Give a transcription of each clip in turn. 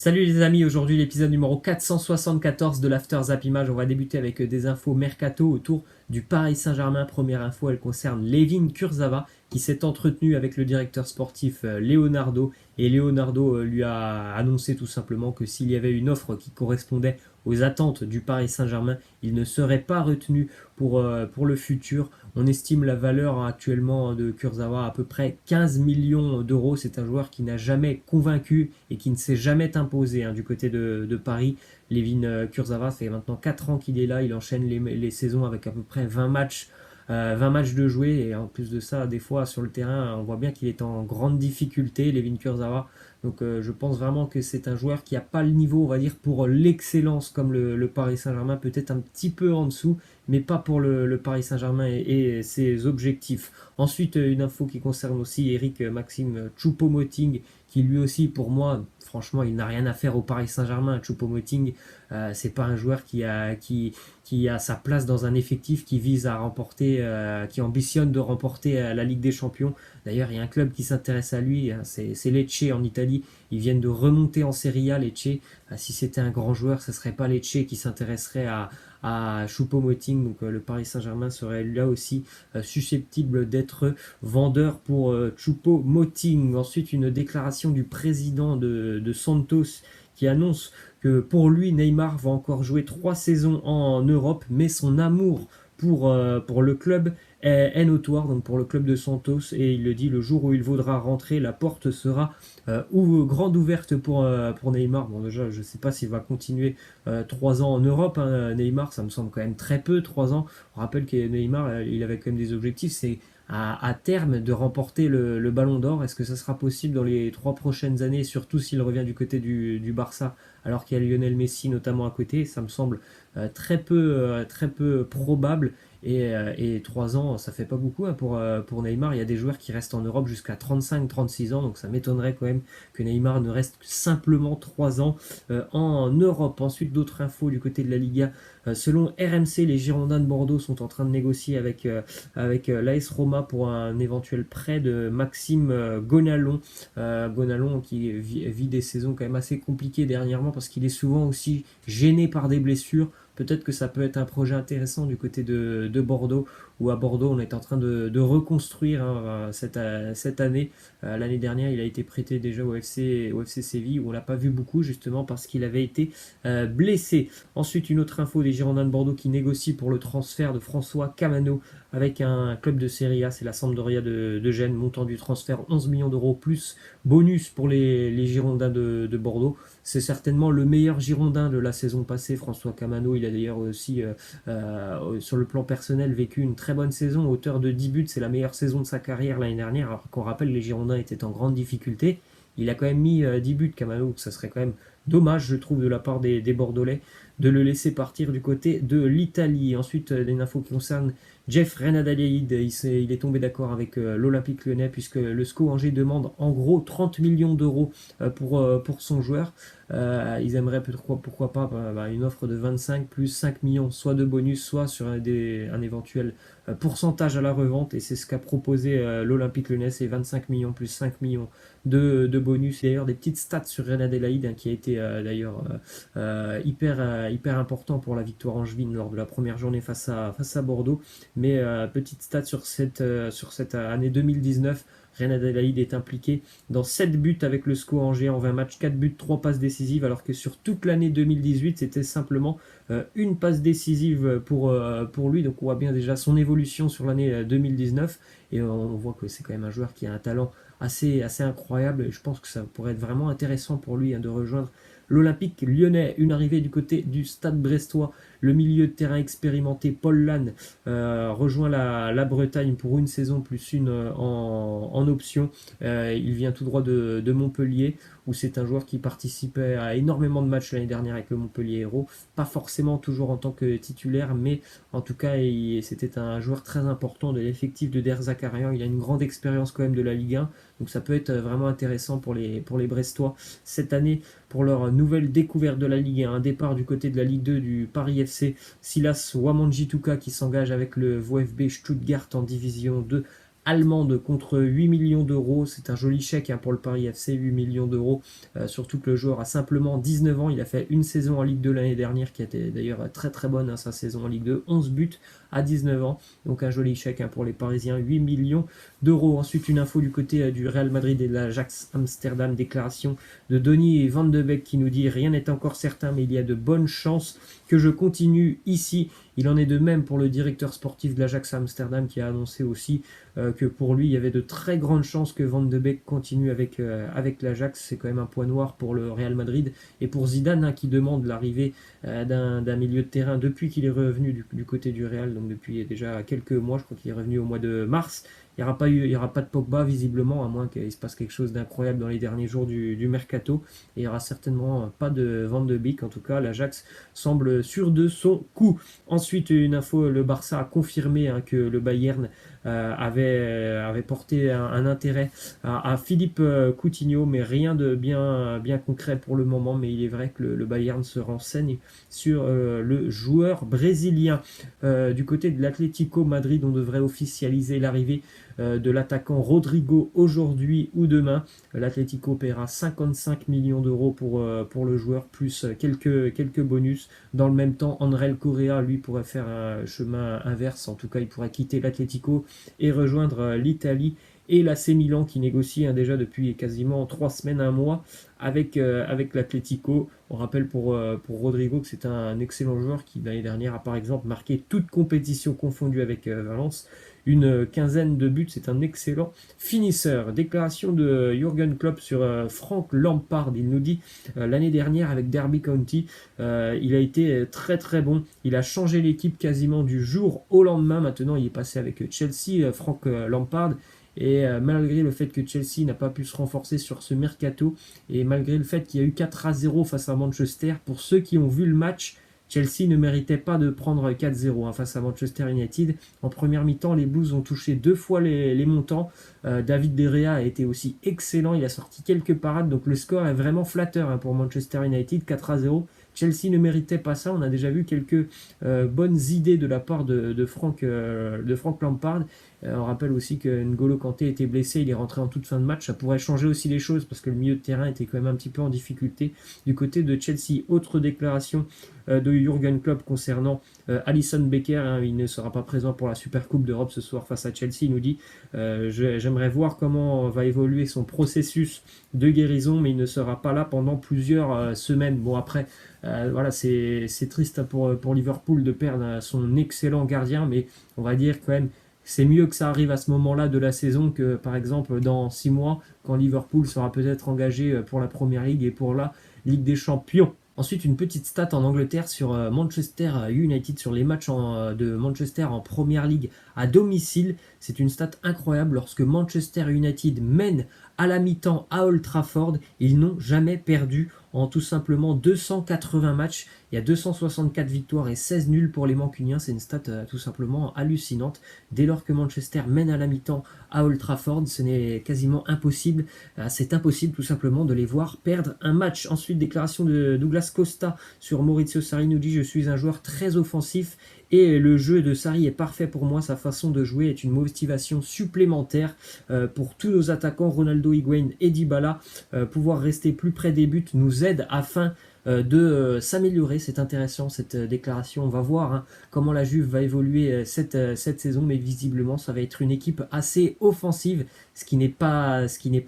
Salut les amis, aujourd'hui l'épisode numéro 474 de l'After Zap Image. On va débuter avec des infos mercato autour du Paris Saint-Germain. Première info, elle concerne Layvin Kurzawa qui s'est entretenu avec le directeur sportif Leonardo. Et Leonardo lui a annoncé tout simplement que s'il y avait une offre qui correspondait aux attentes du Paris Saint-Germain, il ne serait pas retenu pour le futur. On estime la valeur actuellement de Kurzawa à peu près 15 millions d'euros. C'est un joueur qui n'a jamais convaincu et qui ne s'est jamais imposé du côté de Paris. Layvin Kurzawa, ça fait maintenant 4 ans qu'il est là. Il enchaîne les saisons avec à peu près 20 matchs. 20 matchs de jouer et en plus de ça, des fois sur le terrain, on voit bien qu'il est en grande difficulté, Layvin Kurzawa. Donc je pense vraiment que c'est un joueur qui n'a pas le niveau, on va dire, pour l'excellence comme le Paris Saint-Germain, peut-être un petit peu en dessous, mais pas pour le Paris Saint-Germain et ses objectifs. Ensuite, une info qui concerne aussi Eric Maxime Choupo-Moting, qui lui aussi, pour moi, franchement, il n'a rien à faire au Paris Saint-Germain. Choupo-Moting, c'est pas un joueur qui a sa place dans un effectif qui vise à remporter, qui ambitionne de remporter la Ligue des Champions. D'ailleurs, il y a un club qui s'intéresse à lui, c'est Lecce en Italie. Ils viennent de remonter en Serie A, Lecce. Si c'était un grand joueur, ce ne serait pas Lecce qui s'intéresserait à Choupo-Moting. Donc le Paris Saint-Germain serait là aussi susceptible d'être vendeur pour Choupo-Moting. Ensuite, une déclaration du président de Santos qui annonce que pour lui, Neymar va encore jouer 3 saisons en Europe, mais son amour pour le club est notoire, donc pour le club de Santos, et il le dit, le jour où il voudra rentrer, la porte sera grande ouverte pour Neymar. Bon, déjà, je ne sais pas s'il va continuer 3 ans en Europe, Neymar, ça me semble quand même très peu, 3 ans. On rappelle que Neymar, il avait quand même des objectifs, c'est à terme de remporter le Ballon d'Or. Est-ce que ça sera possible dans les 3 prochaines années, surtout s'il revient du côté du Barça, alors qu'il y a Lionel Messi notamment à côté? Ça me semble très peu probable. Et 3 ans, ça fait pas beaucoup pour Neymar. Il y a des joueurs qui restent en Europe jusqu'à 35-36 ans, donc ça m'étonnerait quand même que Neymar ne reste que simplement 3 ans en Europe. Ensuite, d'autres infos du côté de la Liga. Selon RMC, les Girondins de Bordeaux sont en train de négocier avec l'AS Roma pour un éventuel prêt de Maxime Gonalon. Gonalon qui vit des saisons quand même assez compliquées dernièrement parce qu'il est souvent aussi gêné par des blessures. Peut-être que ça peut être un projet intéressant du côté de Bordeaux, où à Bordeaux on est en train de reconstruire cette année. L'année dernière, il a été prêté déjà au FC Séville, où on l'a pas vu beaucoup justement parce qu'il avait été blessé. Ensuite, une autre info des Girondins de Bordeaux qui négocient pour le transfert de François Camano avec un club de Serie A, c'est la Sampdoria de Gênes. Montant du transfert 11 millions d'euros plus bonus pour les Girondins de Bordeaux. C'est certainement le meilleur Girondin de la saison passée, François Camano. Il a d'ailleurs aussi, sur le plan personnel, vécu une très bonne saison. Auteur de 10 buts, c'est la meilleure saison de sa carrière l'année dernière, alors qu'on rappelle les Girondins étaient en grande difficulté. Il a quand même mis 10 buts, Camano. Ça serait quand même dommage, je trouve, de la part des Bordelais de le laisser partir du côté de l'Italie. Ensuite, une info qui concerne Jeff Renadaliaïd. Il est tombé d'accord avec l'Olympique Lyonnais puisque le SCO Angers demande en gros 30 millions d'euros pour son joueur. Ils aimeraient pourquoi pas une offre de 25 plus 5 millions, soit de bonus, soit sur un éventuel pourcentage à la revente. Et c'est ce qu'a proposé l'Olympique Lyonnais, c'est 25 millions plus 5 millions de bonus. D'ailleurs, des petites stats sur Renadelaïd qui a été d'ailleurs hyper important pour la victoire angevine lors de la première journée face à Bordeaux. Mais petite stat sur cette année 2019, Reine Adélaïde est impliqué dans 7 buts avec le SCO Angers en 20 matchs, 4 buts, 3 passes décisives, alors que sur toute l'année 2018, c'était simplement une passe décisive pour lui. Donc on voit bien déjà son évolution sur l'année 2019, et on voit que c'est quand même un joueur qui a un talent assez incroyable, et je pense que ça pourrait être vraiment intéressant pour lui de rejoindre l'Olympique Lyonnais. Une arrivée du côté du Stade Brestois, le milieu de terrain expérimenté Paul Lannes rejoint la Bretagne pour une saison plus une en option. Il vient tout droit de Montpellier, où c'est un joueur qui participait à énormément de matchs l'année dernière avec le Montpellier Hérault, pas forcément toujours en tant que titulaire, mais en tout cas c'était un joueur très important de l'effectif de Der Zakarian. Il a une grande expérience quand même de la Ligue 1, donc ça peut être vraiment intéressant pour les Brestois cette année pour leur nouvelle découverte de la Ligue 1. Un départ du côté de la Ligue 2 du Paris FC, Silas Wamanjituka qui s'engage avec le VfB Stuttgart en division 2 allemande contre 8 millions d'euros. C'est un joli chèque pour le Paris FC, 8 millions d'euros. Surtout que le joueur a simplement 19 ans. Il a fait une saison en Ligue 2 l'année dernière qui était d'ailleurs très très bonne, sa saison en Ligue 2. 11 buts à 19 ans. Donc un joli chèque pour les Parisiens, 8 millions d'euros. Ensuite, une info du côté du Real Madrid et de l'Ajax Amsterdam. Déclaration de Donny Van de Beek qui nous dit: rien n'est encore certain, mais il y a de bonnes chances que je continue ici. Il en est de même pour le directeur sportif de l'Ajax Amsterdam qui a annoncé aussi que pour lui, il y avait de très grandes chances que Van de Beek continue avec l'Ajax. C'est quand même un point noir pour le Real Madrid et pour Zidane qui demande l'arrivée d'un milieu de terrain depuis qu'il est revenu du côté du Real, donc depuis déjà quelques mois. Je crois qu'il est revenu au mois de mars. Il n'y aura pas de Pogba visiblement, à moins qu'il se passe quelque chose d'incroyable dans les derniers jours du mercato. Et il n'y aura certainement pas de Van de Beek. En tout cas, l'Ajax semble sûr de son coup. Ensuite, une info, le Barça a confirmé que le Bayern avait porté un intérêt à Philippe Coutinho, mais rien de bien concret pour le moment. Mais il est vrai que le Bayern se renseigne sur le joueur brésilien. Du côté de l'Atlético Madrid, on devrait officialiser l'arrivée de l'attaquant Rodrigo aujourd'hui ou demain. L'Atlético paiera 55 millions d'euros pour le joueur, plus quelques bonus. Dans le même temps, André Correa, lui, pourrait faire un chemin inverse. En tout cas, il pourrait quitter l'Atlético et rejoindre l'Italie et l'AC Milan qui négocie déjà depuis quasiment 3 semaines, un mois avec l'Atlético. On rappelle pour Rodrigo que c'est un excellent joueur qui l'année dernière a par exemple marqué toute compétition confondue avec Valence une quinzaine de buts. C'est un excellent finisseur. Déclaration de Jürgen Klopp sur Frank Lampard. Il nous dit l'année dernière avec Derby County, il a été très très bon. Il a changé l'équipe quasiment du jour au lendemain. Maintenant, il est passé avec Chelsea, Frank Lampard. Et malgré le fait que Chelsea n'a pas pu se renforcer sur ce mercato, et malgré le fait qu'il y a eu 4-0 face à Manchester, pour ceux qui ont vu le match, Chelsea ne méritait pas de prendre 4-0 face à Manchester United. En première mi-temps, les Blues ont touché 2 fois les montants. David De Gea a été aussi excellent. Il a sorti quelques parades. Donc le score est vraiment flatteur pour Manchester United, 4-0. Chelsea ne méritait pas ça. On a déjà vu quelques bonnes idées de la part de Frank Lampard. On rappelle aussi que N'Golo Kanté était blessé, il est rentré en toute fin de match. Ça pourrait changer aussi les choses parce que le milieu de terrain était quand même un petit peu en difficulté du côté de Chelsea. Autre déclaration de Jürgen Klopp concernant Alisson Becker. Il ne sera pas présent pour la Super Coupe d'Europe ce soir face à Chelsea. Il nous dit j'aimerais voir comment va évoluer son processus de guérison, mais il ne sera pas là pendant plusieurs semaines. Bon, après, voilà, c'est triste pour Liverpool de perdre son excellent gardien, mais on va dire quand même c'est mieux que ça arrive à ce moment-là de la saison que par exemple dans 6 mois quand Liverpool sera peut-être engagé pour la Première Ligue et pour la Ligue des Champions. Ensuite, une petite stat en Angleterre sur Manchester United, sur les matchs de Manchester en Première Ligue à domicile. C'est une stat incroyable. Lorsque Manchester United mène à la mi-temps à Old Trafford, ils n'ont jamais perdu en tout simplement 280 matchs. Il y a 264 victoires et 16 nuls pour les Mancuniens. C'est une stat tout simplement hallucinante. Dès lors que Manchester mène à la mi-temps à Old Trafford, ce n'est quasiment impossible. C'est impossible tout simplement de les voir perdre un match. Ensuite, déclaration de Douglas Costa sur Maurizio Sarri. Nous dit: je suis un joueur très offensif et le jeu de Sarri est parfait pour moi. Sa façon de jouer est une motivation supplémentaire pour tous nos attaquants, Ronaldo, Higuaín et Dybala. Pouvoir rester plus près des buts nous aide afin de s'améliorer. C'est intéressant cette déclaration. On va voir comment la Juve va évoluer cette saison, mais visiblement ça va être une équipe assez offensive, ce qui n'est pas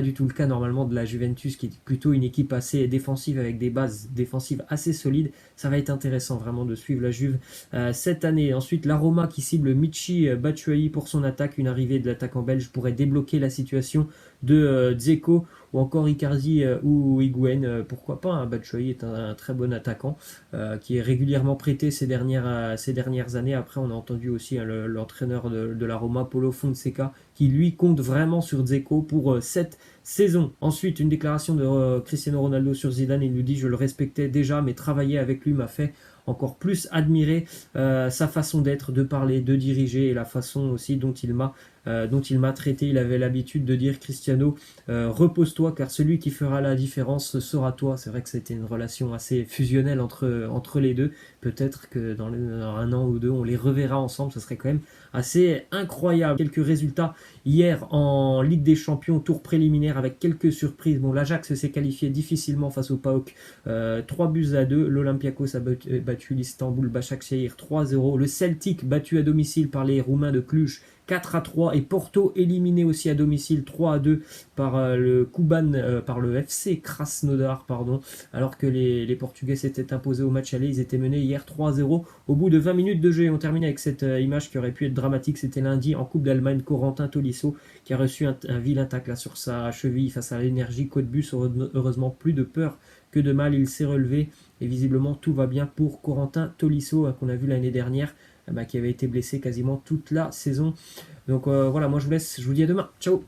du tout le cas normalement de la Juventus, qui est plutôt une équipe assez défensive avec des bases défensives assez solides. Ça va être intéressant vraiment de suivre la Juve cette année. Ensuite, la Roma qui cible Michy Batshuayi pour son attaque. Une arrivée de l'attaquant belge pourrait débloquer la situation de Dzeko ou encore Icardi ou Higuaín. Pourquoi pas, Batshuayi est un très bon attaquant qui est régulièrement prêté ces dernières années. Après, on a entendu aussi l'entraîneur de la Roma, Paulo Fonseca, qui lui compte vraiment sur Dzeko pour cette saison. Ensuite, une déclaration de Cristiano Ronaldo sur Zidane. Il nous dit: je le respectais déjà, mais travailler avec lui m'a fait encore plus admirer sa façon d'être, de parler, de diriger et la façon aussi dont il m'a dont il m'a traité. Il avait l'habitude de dire Cristiano, repose-toi car celui qui fera la différence sera toi. C'est vrai que c'était une relation assez fusionnelle entre les deux. Peut-être que dans un an ou deux, on les reverra ensemble. Ce serait quand même assez incroyable. Quelques résultats hier en Ligue des Champions, tour préliminaire avec quelques surprises. Bon, l'Ajax s'est qualifié difficilement face au PAOK, 3 buts à 2. L'Olympiakos a battu l'Istanbul Başakşehir 3-0. Le Celtic battu à domicile par les Roumains de Cluj 4-3 et Porto éliminé aussi à domicile 3-2 par le Kuban, par le FC Krasnodar, pardon, alors que les Portugais s'étaient imposés au match aller. Ils étaient menés hier 3-0 au bout de 20 minutes de jeu. Et on termine avec cette image qui aurait pu être dramatique. C'était lundi en Coupe d'Allemagne, Corentin Tolisso qui a reçu un vilain tacle là, sur sa cheville face à l'énergie Cottbus. Heureusement, plus de peur que de mal, il s'est relevé et visiblement tout va bien pour Corentin Tolisso, qu'on a vu l'année dernière, qui avait été blessé quasiment toute la saison. Donc voilà, moi je vous laisse, je vous dis à demain. Ciao.